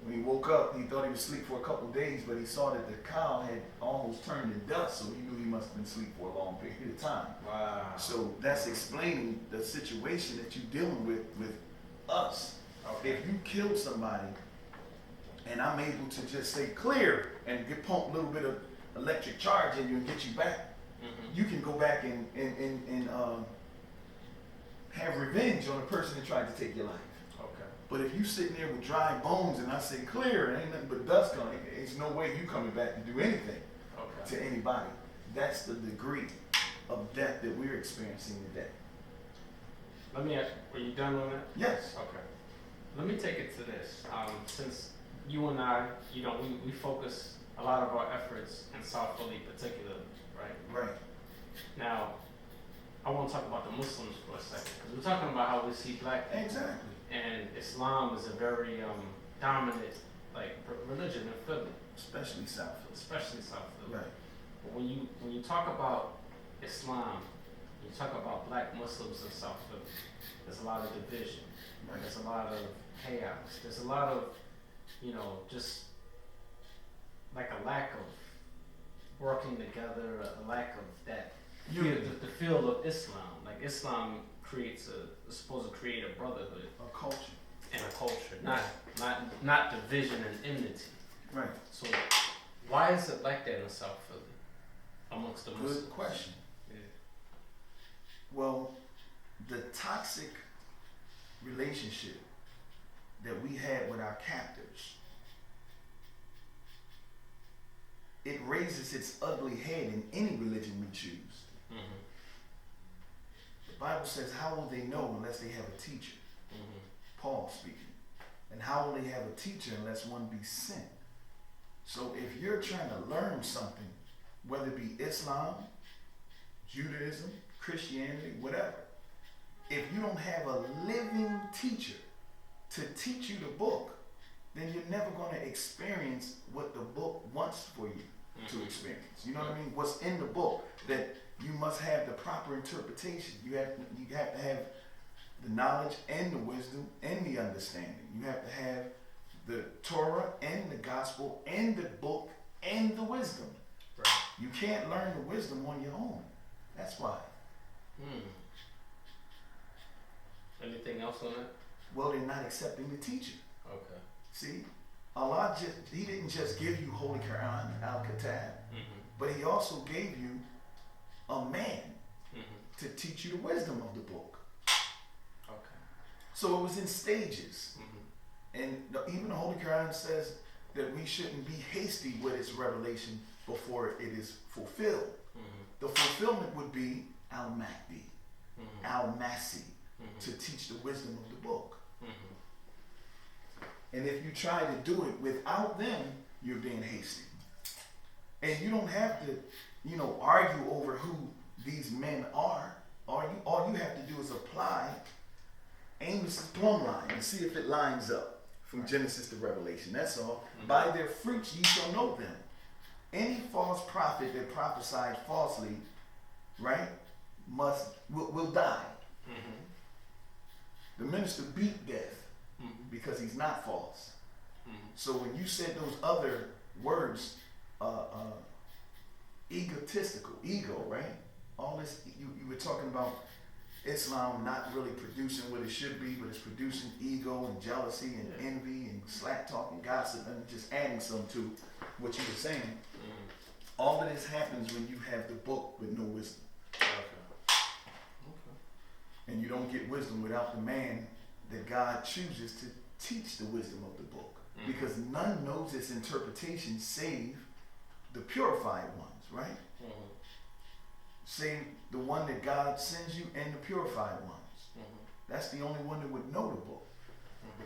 When he woke up, he thought he was asleep for a couple of days, but he saw that the cow had almost turned to dust, so he knew he must have been asleep for a long period of time. Wow. So that's explaining the situation that you're dealing with us. Okay. If you kill somebody, and I'm able to just say clear and pump a little bit of electric charge in you and get you back, you can go back and have revenge on the person that tried to take your life. But if you sitting there with dry bones and I say clear, and ain't nothing but dust coming, there's no way you coming back to do anything to anybody. That's the degree of death that we're experiencing today. Let me ask you, are you done on that? Yes. Okay. Let me take it to this. Since you and I, we focus a lot of our efforts in South Philly particularly, right? Right. Now, I want to talk about the Muslims for a second, because we're talking about how we see black people. Exactly. And Islam is a very dominant religion in Philly. Especially South Philly. Right. But when you talk about Islam, you talk about black Muslims in South Philly, there's a lot of division. Right. There's a lot of chaos. There's a lot of, just like a lack of working together, a lack of that. The field of Islam. Like Islam is supposed to create a brotherhood, a culture, and a culture, not division and enmity. Right. So why is it like that in South Philly amongst the Muslims? Good question. Yeah. Well, the toxic relationship that we had with our captors, it raises its ugly head in any religion we choose. The Bible says, how will they know unless they have a teacher? Paul speaking. And how will they have a teacher unless one be sent? So if you're trying to learn something, whether it be Islam, Judaism, Christianity, whatever, if you don't have a living teacher to teach you the book, then you're never going to experience what the book wants for you to experience. You know what I mean? What's in the book, that you must have the proper interpretation. You have to have the knowledge and the wisdom and the understanding. You have to have the Torah and the gospel and the book and the wisdom. Right. You can't learn the wisdom on your own. That's why. Let me else on that? Well, they're not accepting the teacher. Okay. See, Allah He didn't just give you Holy Quran, Al-Kitab, but He also gave you a man to teach you the wisdom of the book. Okay. So it was in stages. And even the Holy Quran says that we shouldn't be hasty with its revelation before it is fulfilled. The fulfillment would be Al-Mahdi, Al-Masi, to teach the wisdom of the book. And if you try to do it without them, you're being hasty. And you don't have to, argue over who these men are. All you have to do is apply Amos's plumb line and see if it lines up from Genesis to Revelation. That's all. By their fruits ye shall know them. Any false prophet that prophesied falsely, right, will die. The minister beat death because he's not false. So when you said those other words, egotistical, ego, right? All this, you were talking about Islam not really producing what it should be, but it's producing ego and jealousy and envy and slack talk and gossip, and just adding some to what you were saying. All of this happens when you have the book with no wisdom. And you don't get wisdom without the man that God chooses to teach the wisdom of the book. Because none knows its interpretation save the purified ones, right? Save the one that God sends you and the purified ones. That's the only one that would know the book.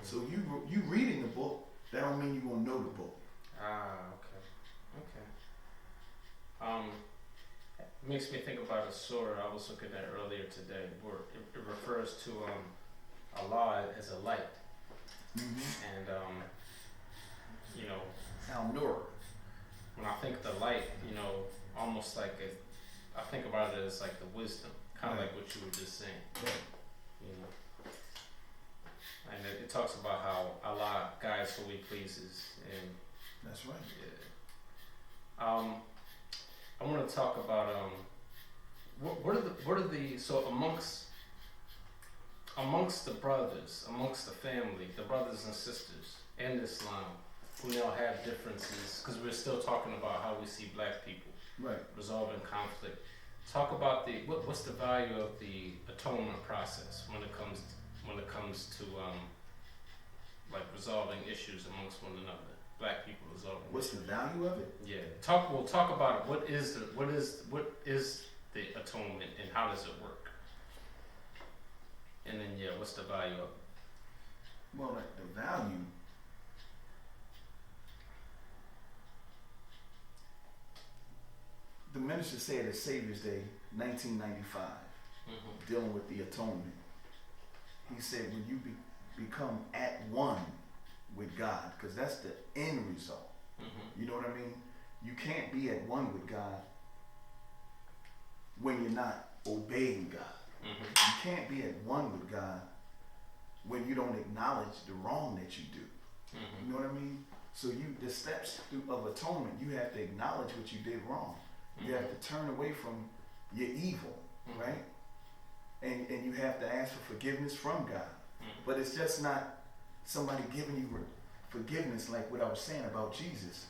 So you reading the book, that don't mean you're going to know the book. Okay. It makes me think about a surah I was looking at earlier today, where it refers to Allah as a light. And Al-Nur. when I think the light, almost like I think about it as like the wisdom, kind of like what you were just saying. And it talks about how Allah guides who He pleases, and that's right. I want to talk about what are the so amongst the brothers, amongst the family, the brothers and sisters in Islam, who now have differences, because we're still talking about how we see black people resolving conflict. Talk about what's the value of the atonement process when it comes to like resolving issues amongst one another. Black people resolving. What's the value of it? Yeah. We'll talk about it. What is the atonement and how does it work? And then what's the value of it? Well, the value. The minister said at Savior's Day, 1995, dealing with the atonement. He said, when you become at one with God, because that's the end result. You know what I mean? You can't be at one with God when you're not obeying God. You can't be at one with God when you don't acknowledge the wrong that you do. You know what I mean? So the steps of atonement, you have to acknowledge what you did wrong. You have to turn away from your evil, right? And you have to ask for forgiveness from God. But it's just not somebody giving you forgiveness like what I was saying about Jesus.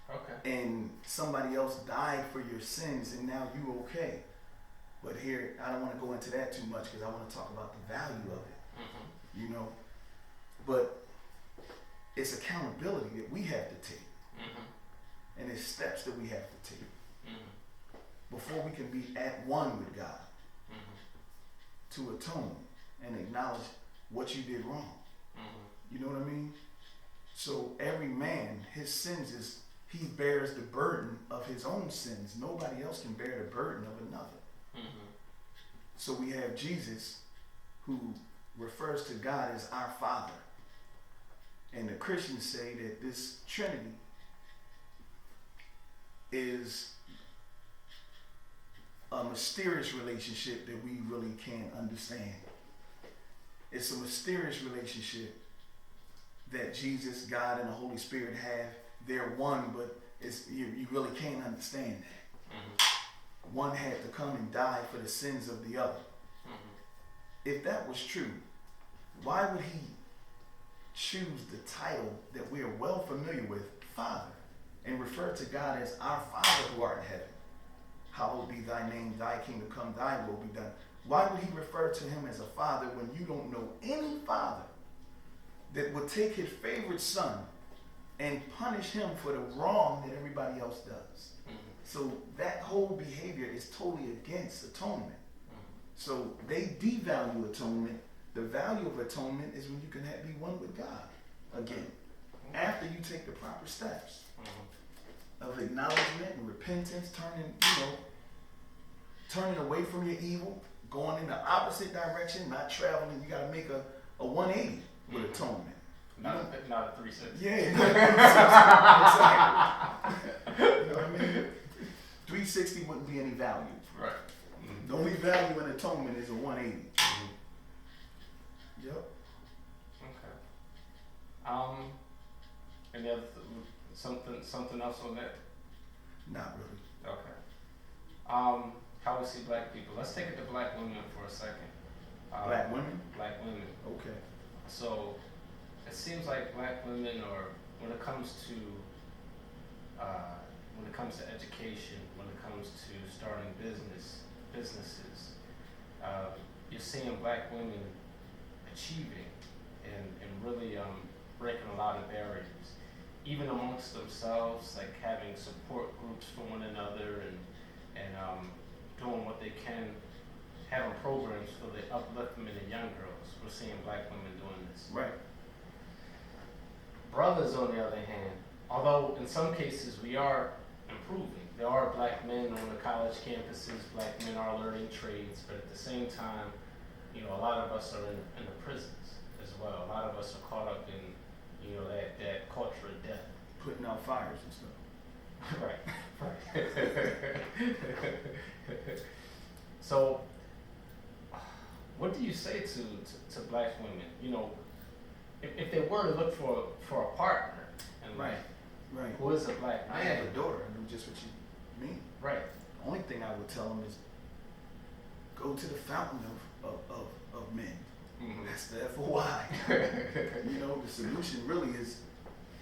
Okay. And somebody else died for your sins and now you're okay. But here, I don't want to go into that too much because I want to talk about the value of it. But it's accountability that we have to take. And it's steps that we have to take before we can be at one with God to atone and acknowledge what you did wrong. You know what I mean? So every man, his sins he bears the burden of his own sins. Nobody else can bear the burden of another. So we have Jesus, who refers to God as our Father. And the Christians say that this Trinity is a mysterious relationship that we really can't understand. It's a mysterious relationship that Jesus, God, and the Holy Spirit have. They're one, but you really can't understand that. One had to come and die for the sins of the other. if that was true, why would he choose the title that we are well familiar with, Father, and refer to God as our Father who art in heaven? Hallowed be thy name, thy kingdom come, thy will be done. Why would he refer to him as a father when you don't know any father that would take his favorite son and punish him for the wrong that everybody else does? Mhm. So that whole behavior is totally against atonement. Mhm. So they devalue atonement. The value of atonement is when you can be one with God again, after you take the proper steps of acknowledgement and repentance, turning away from your evil, going in the opposite direction, not traveling. You got to make a 180 with atonement. Not a 360. Yeah, exactly. You know what I mean? 360 wouldn't be any value. Right. The only value in atonement is a 180. Yep. Okay. Any other something else on that? Not really. Okay. How we see black people? Let's take it to black women for a second. Black women? Black women. Okay. So it seems like black women, or when it comes to education, when it comes to starting businesses, you're seeing black women achieving and really breaking a lot of barriers, even amongst themselves, like having support groups for one another and doing what they can, having programs for the upliftment of young girls. We're seeing black women doing this. Right. Brothers, on the other hand, although in some cases we are improving, there are black men on the college campuses, black men are learning trades, but at the same time, a lot of us are in the prisons as well. A lot of us are caught up in, that culture of death. Putting out fires and stuff. Right. So, what do you say to black women? If they were to look for a partner, and Right. who is a black man? I have a daughter. I know just what you mean. Right. The only thing I would tell them is go to the fountain of men. Mm-hmm. That's the FOI. The solution really is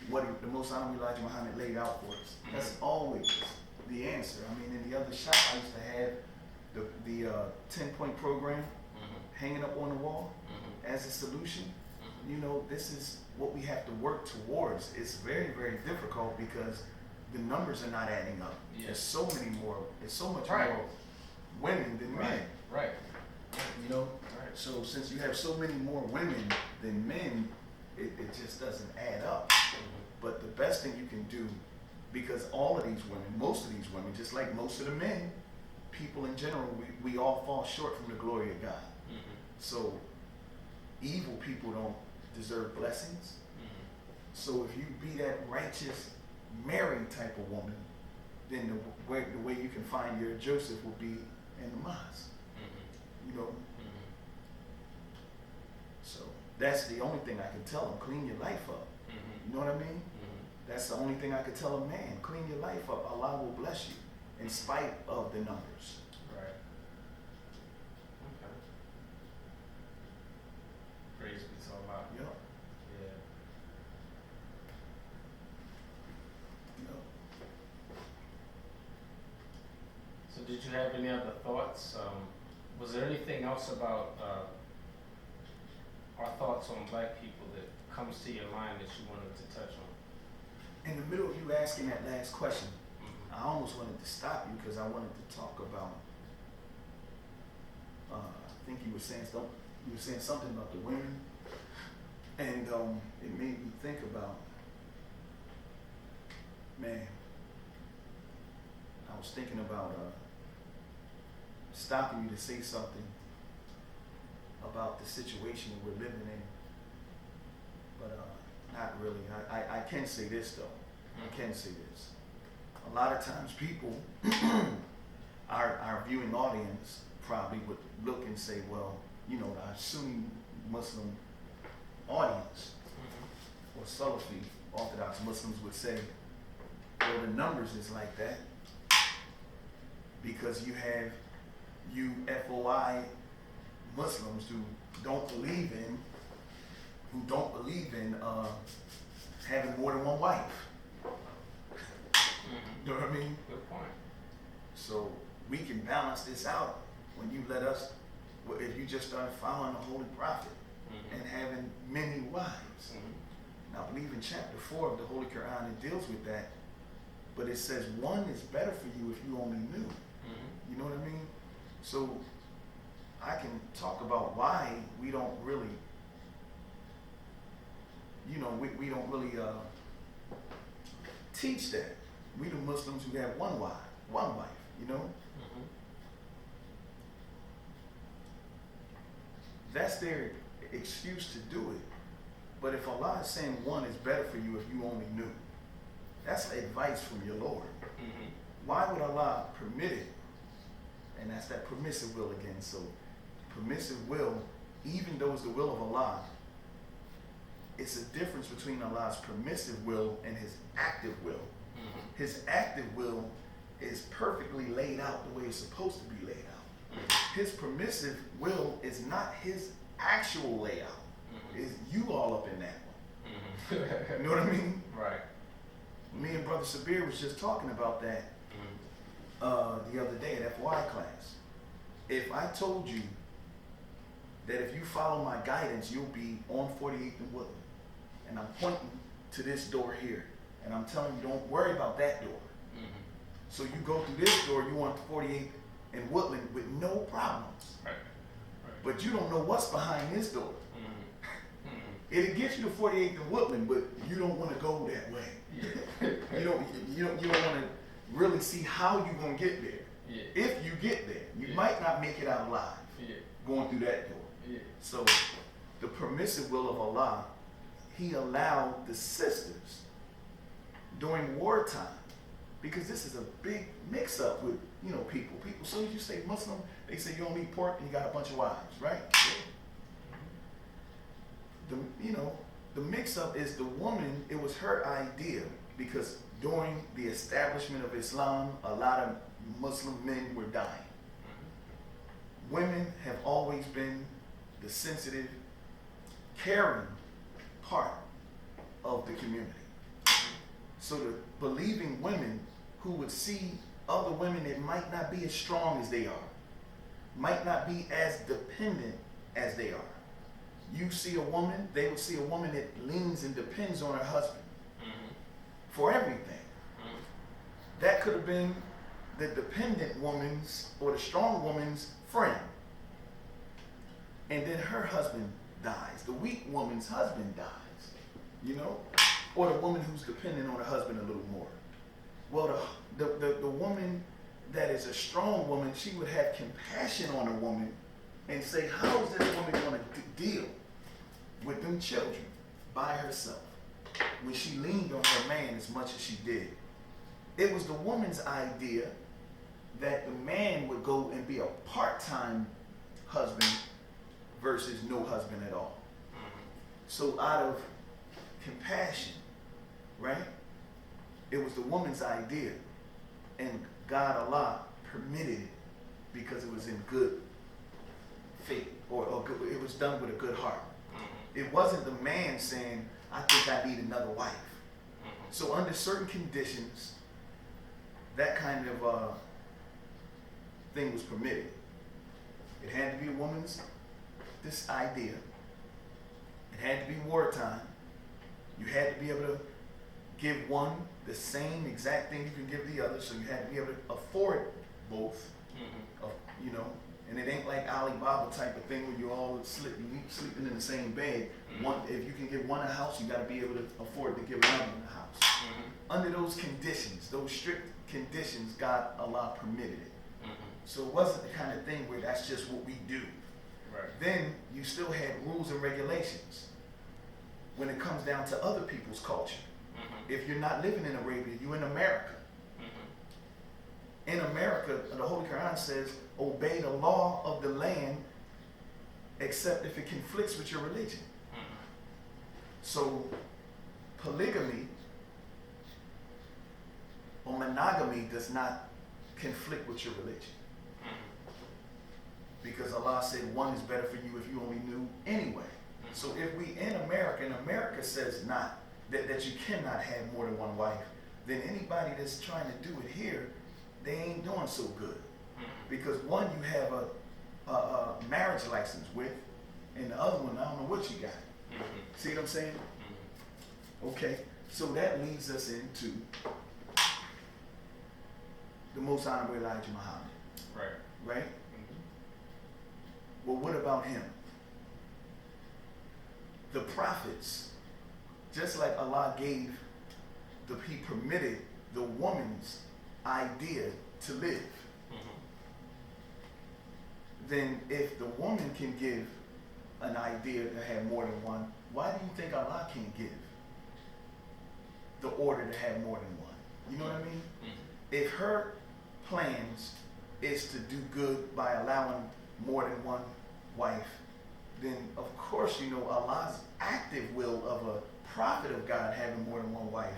what the Most Honorable Elijah Muhammad laid out for us. That's always the answer. I mean, in the other shop, I used to have the 10-point program hanging up on the wall as a solution. This is what we have to work towards. It's very, very difficult because the numbers are not adding up. Yeah. There's so much more Right. women than men. Right. Right. So So since you have so many more women than men, it just doesn't add up. But the best thing you can do, because all of these women, most of these women, just like most of the men, people in general, we all fall short from the glory of God. So evil people don't deserve blessings. So if you be that righteous Mary type of woman, then the way you can find your Joseph will be in the mosque. So that's the only thing I can tell them. Clean your life up. You know what I mean? That's the only thing I could tell a man. Clean your life up. Allah will bless you in spite of the numbers. Right. Okay. Praise be to Allah. Yep. Yeah. Yep. So did you have any other thoughts? Was there anything else about our thoughts on black people that comes to your mind that you wanted to touch on? In the middle of you asking that last question, I almost wanted to stop you because I wanted to talk about. I think you were saying something about the women, and it made me think about. Man, I was thinking about stopping you to say something about the situation we're living in, but not really. I can say this though. I can say this. A lot of times people, our viewing audience probably would look and say, well, our Sunni Muslim audience or Salafi Orthodox Muslims would say, well, the numbers is like that because you have FOI Muslims who don't believe in having more than one wife. You know what I mean? Good point. So we can balance this out when you let us, if you just start following the Holy Prophet and having many wives. Now, I believe in chapter 4 of the Holy Quran, it deals with that, but it says one is better for you if you only knew. You know what I mean? So I can talk about why we don't really, we don't really teach that. We the Muslims who have one wife, you know? That's their excuse to do it. But if Allah is saying one is better for you if you only knew, that's advice from your Lord. Why would Allah permit it? And that's that permissive will again. So permissive will, even though it's the will of Allah, it's a difference between Allah's permissive will and his active will. His active will is perfectly laid out the way it's supposed to be laid out. His permissive will is not his actual layout. It's you all up in that one. You know what I mean? Right. Me and Brother Sabir was just talking about that the other day at FY class. If I told you that if you follow my guidance, you'll be on 48th and Woodland, and I'm pointing to this door here, and I'm telling you, don't worry about that door. So you go through this door, you on 48th and Woodland with no problems. Right. But you don't know what's behind this door. It'll get you to 48th and Woodland, but you don't want to go that way. You don't want to really see how you're gonna get there. If you get there, you might not make it out alive going through that door. So the permissive will of Allah, he allowed the sisters during wartime, because this is a big mix-up with people. As soon as you say Muslim, they say you don't eat pork and you got a bunch of wives, right? The mix-up is the woman. It was her idea, because during the establishment of Islam, a lot of Muslim men were dying. Women have always been the sensitive, caring part of the community. So the believing women who would see other women that might not be as strong as they are, might not be as dependent as they are. You see a woman, they would see a woman that leans and depends on her husband for everything. That could have been the dependent woman's or the strong woman's friend. And then her husband dies. The weak woman's husband dies, or the woman who's dependent on her husband a little more. Well, the woman that is a strong woman, she would have compassion on a woman and say, how is this woman going to deal with them children by herself when she leaned on her man as much as she did? It was the woman's idea that the man would go and be a part-time husband versus no husband at all. So out of compassion, right? It was the woman's idea, and God, Allah, permitted it because it was in good faith, or good, it was done with a good heart. It wasn't the man saying, I think I need another wife. So under certain conditions, that kind of thing was permitted. It had to be a woman's this idea. It had to be wartime. You had to be able to give one the same exact thing you can give the other, so you had to be able to afford both. And it ain't like Alibaba type of thing where you all sleeping in the same bed. If you can give one a house, you got to be able to afford to give another a house. Under those conditions, those strict conditions, God, Allah permitted it. So it wasn't the kind of thing where that's just what we do. Right. Then you still had rules and regulations when it comes down to other people's culture. If you're not living in Arabia, you're in America. In America, the Holy Quran says, obey the law of the land except if it conflicts with your religion. So polygamy or monogamy does not conflict with your religion. because Allah said one is better for you if you only knew anyway. So if we in America, and America says not, that you cannot have more than one wife, then anybody that's trying to do it here, they ain't doing so good. Because one you have a marriage license with, and the other one, I don't know what you got. See what I'm saying? Okay, so that leads us into the Most Honorable Elijah Muhammad. Right? Well, what about him? The prophets, just like Allah gave, he permitted the woman's idea to live. Then if the woman can give an idea to have more than one, why do you think Allah can't give the order to have more than one? You know what I mean? If her plans is to do good by allowing more than one wife, then of course, you know, Allah's active will of a prophet of God having more than one wife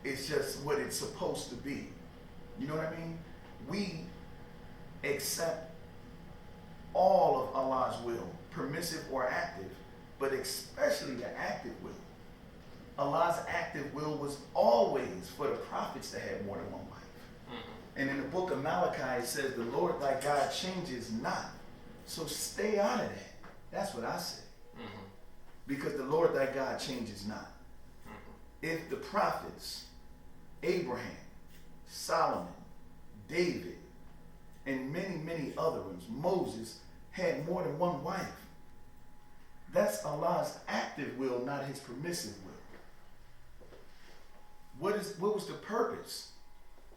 is just what it's supposed to be. You know what I mean? We accept all of Allah's will, permissive or active, but especially the active will. Allah's active will was always for the prophets to have more than one wife. And in the book of Malachi, it says, the Lord thy God changes not. So stay out of that. That's what I say. Because the Lord thy God changes not. If the prophets, Abraham, Solomon, David, and many, many other ones, Moses, had more than one wife, that's Allah's active will, not his permissive will. What was the purpose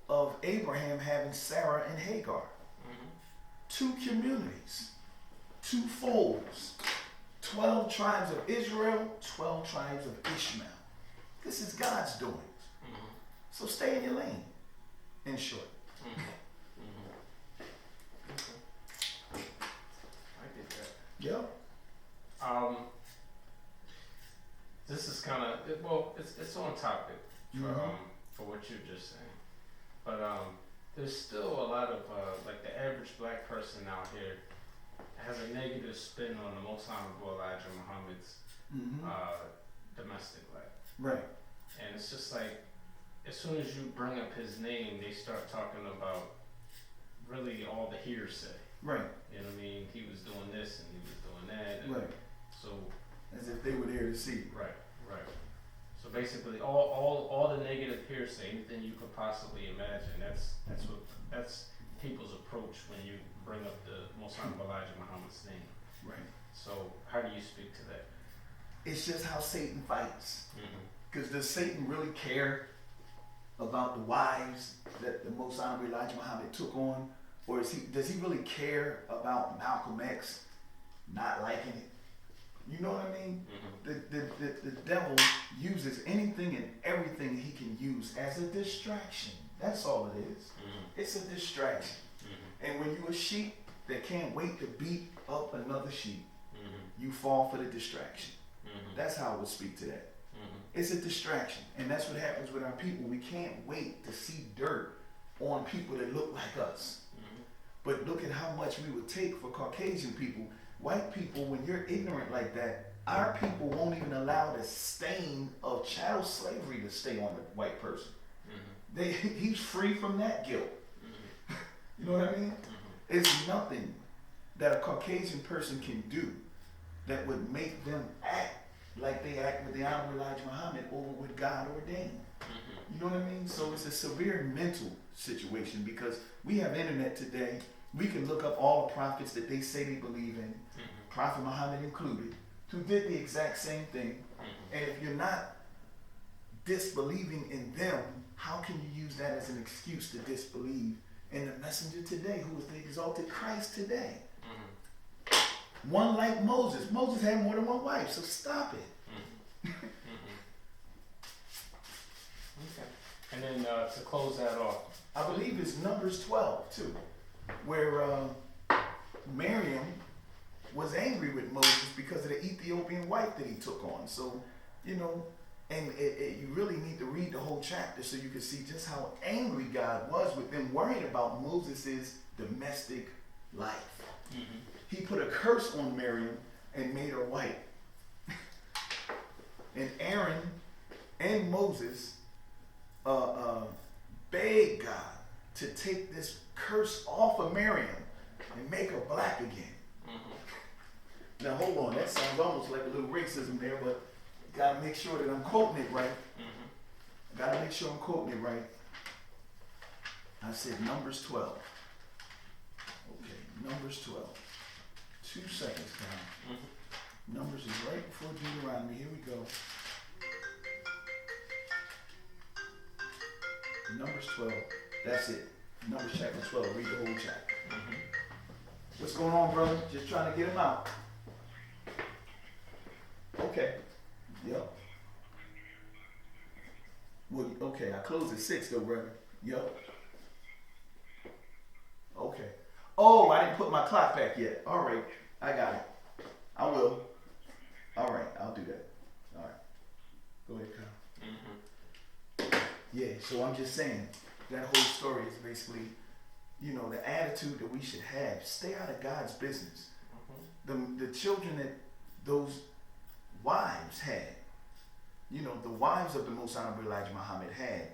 of Abraham having Sarah and Hagar? Two communities, two folds, 12 tribes of Israel, 12 tribes of Ishmael. This is God's doings. So stay in your lane, in short. I get that. Yep. This is kind of, well, it's on topic for what you're just saying, but there's still a lot of like the average black person out here has a negative spin on the Most Honorable Elijah Muhammad's domestic life. Right. And it's just like, as soon as you bring up his name, they start talking about really all the hearsay. Right. You know what I mean? He was doing this and he was doing that. And Right. so, as if they were there to see. right. So basically, all the negative hearsay, anything you could possibly imagine, that's people's approach when you bring up the Most Honorable Elijah Muhammad's name. Right. So how do you speak to that? It's just how Satan fights. Because does Satan really care about the wives that the Most Honorable Elijah Muhammad took on? Or does he really care about Malcolm X not liking it? You know what I mean? The devil uses anything and everything he can use as a distraction. That's all it is. It's a distraction. And when you're a sheep that can't wait to beat up another sheep, you fall for the distraction. That's how I would speak to that. It's a distraction. And that's what happens with our people. We can't wait to see dirt on people that look like us. But look at how much we would take for Caucasian people. White people, when you're ignorant like that, our people won't even allow the stain of chattel slavery to stay on the white person. He's free from that guilt. You know what I mean? It's nothing that a Caucasian person can do that would make them act like they act with the Honorable Elijah Muhammad over what God ordained. You know what I mean? So it's a severe mental situation because we have internet today. We can look up all the prophets that they say they believe in, Prophet Muhammad included, who did the exact same thing. And if you're not disbelieving in them, how can you use that as an excuse to disbelieve in the messenger today, who is the exalted Christ today? One like Moses. Moses had more than one wife, so stop it. Okay. And then to close that off, I believe it's Numbers 12 too, where Miriam was angry with Moses because of the Ethiopian wife that he took on. So, you know, and you really need to read the whole chapter so you can see just how angry God was with them worrying about Moses's domestic life. he put a curse on Miriam and made her white. And Aaron and Moses begged God to take this curse off of Miriam and make her black again. Mm-hmm. Now hold on, that sounds almost like a little racism there, but gotta make sure that I'm quoting it right. Mm-hmm. Gotta make sure I'm quoting it right. I said Numbers 12. Okay, Numbers 12. 2 seconds, Kyle. Mm-hmm. Numbers is right before Deuteronomy. Here we go. Numbers 12. That's it. Numbers chapter 12. Read the whole chapter. Mm-hmm. What's going on, brother? Just trying to get him out. Okay. Yep. Well, okay, I closed at 6 though, brother. Yep. Okay. Oh, I didn't put my clock back yet. All right. I got it. I will. All right. I'll do that. All right. Go ahead, Kyle. Mm-hmm. Yeah, so I'm just saying, that whole story is basically, you know, the attitude that we should have. Stay out of God's business. Mm-hmm. The children that those wives had, you know, the wives of the Most Honorable Elijah Muhammad had,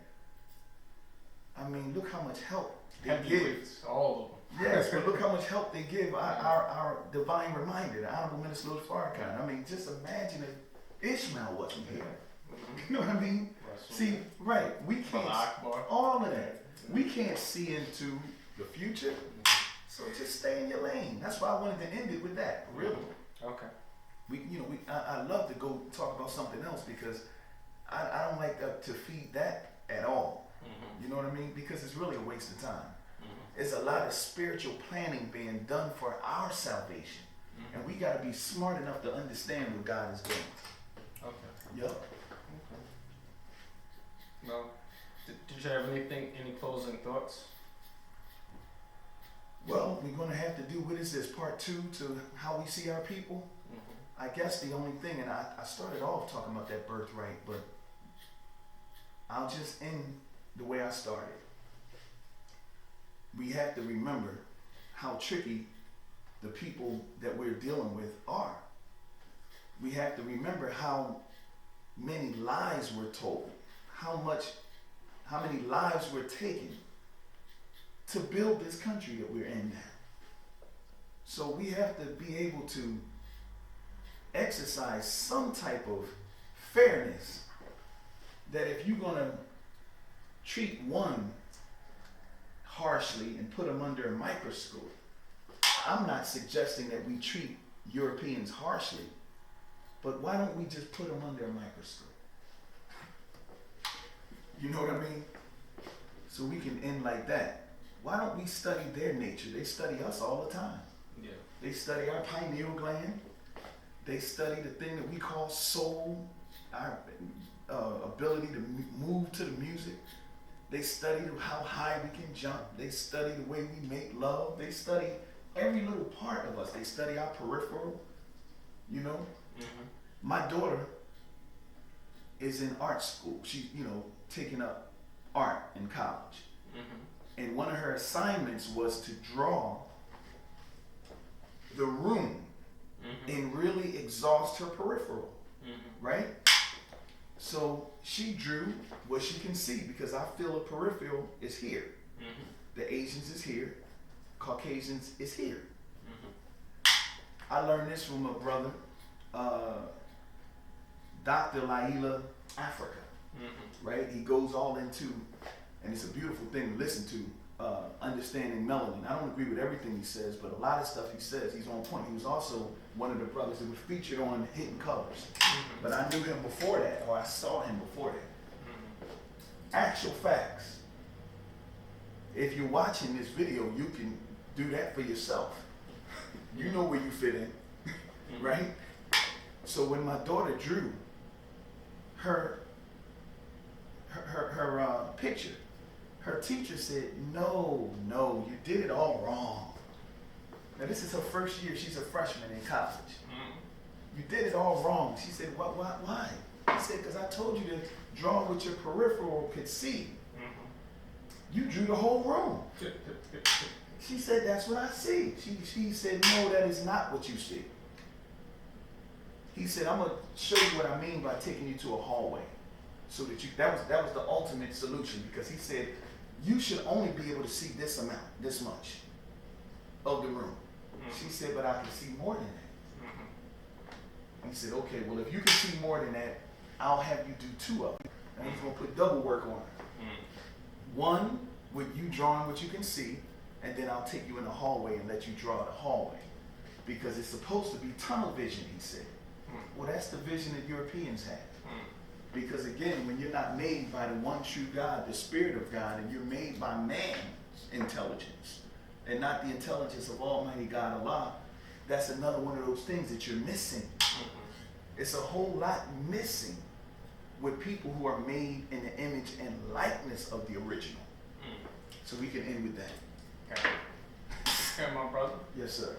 I mean, look how much help they give. All of them. Yes, but look how much help they give our divine reminder, the Honorable Minister Louis Farrakhan. I mean, just imagine if Ishmael wasn't here. Mm-hmm. You know what I mean? See, right, we can't, all of that. We can't see into the future, so just stay in your lane. That's why I wanted to end it with that, really. Okay. I love to go talk about something else because I don't like to feed that at all. Mm-hmm. You know what I mean? Because it's really a waste of time. Mm-hmm. It's a lot of spiritual planning being done for our salvation. Mm-hmm. And we got to be smart enough to understand what God is doing. Okay. Yep. Well, did you have any closing thoughts? Well, we're going to have to do, what is this, part 2 to how we see our people? Mm-hmm. I guess the only thing, and I started off talking about that birthright, but I'll just end the way I started. We have to remember how tricky the people that we're dealing with are. We have to remember how many lies were told. How many lives were taken to build this country that we're in now. So we have to be able to exercise some type of fairness, that if you're gonna treat one harshly and put them under a microscope, I'm not suggesting that we treat Europeans harshly, but why don't we just put them under a microscope? You know what I mean? So we can end like that. Why don't we study their nature? They study us all the time. Yeah. They study our pineal gland. They study the thing that we call soul, our ability to move to the music. They study how high we can jump. They study the way we make love. They study every little part of us. They study our peripheral, you know? Mm-hmm. My daughter is in art school. She's, taking up art in college. Mm-hmm. And one of her assignments was to draw the room mm-hmm. and really exhaust her peripheral, mm-hmm. right? So she drew what she can see, because I feel the peripheral is here. Mm-hmm. The Asians is here. Caucasians is here. Mm-hmm. I learned this from a brother, Dr. Laila Africa. Mm-hmm. Right? He goes all into, and it's a beautiful thing to listen to, understanding melanin. I don't agree with everything he says, but a lot of stuff he says, he's on point. He was also one of the brothers that was featured on Hidden Colors. Mm-hmm. But I knew him before that, or I saw him before that. Mm-hmm. Actual facts. If you're watching this video, you can do that for yourself. You know where you fit in, mm-hmm. right? So when my daughter drew her picture, her teacher said, no, you did it all wrong. Now this is her first year. She's a freshman in college. Mm-hmm. You did it all wrong. She said, why? He said, because I told you to draw what your peripheral could see. Mm-hmm. You drew the whole room. She said, that's what I see. She said, no, that is not what you see. He said, I'm going to show you what I mean by taking you to a hallway. So that that was the ultimate solution, because he said, you should only be able to see this amount, this much of the room. She said, but I can see more than that. He said, okay, well, if you can see more than that, I'll have you do 2 of them. And he's going to put double work on it. One, with you drawing what you can see, and then I'll take you in the hallway and let you draw the hallway. Because it's supposed to be tunnel vision, he said. Well, that's the vision that Europeans have. Because again, when you're not made by the one true God, the Spirit of God, and you're made by man's intelligence, and not the intelligence of Almighty God Allah, that's another one of those things that you're missing. It's a whole lot missing with people who are made in the image and likeness of the original. So we can end with that. Okay. Okay, my brother. Yes, sir.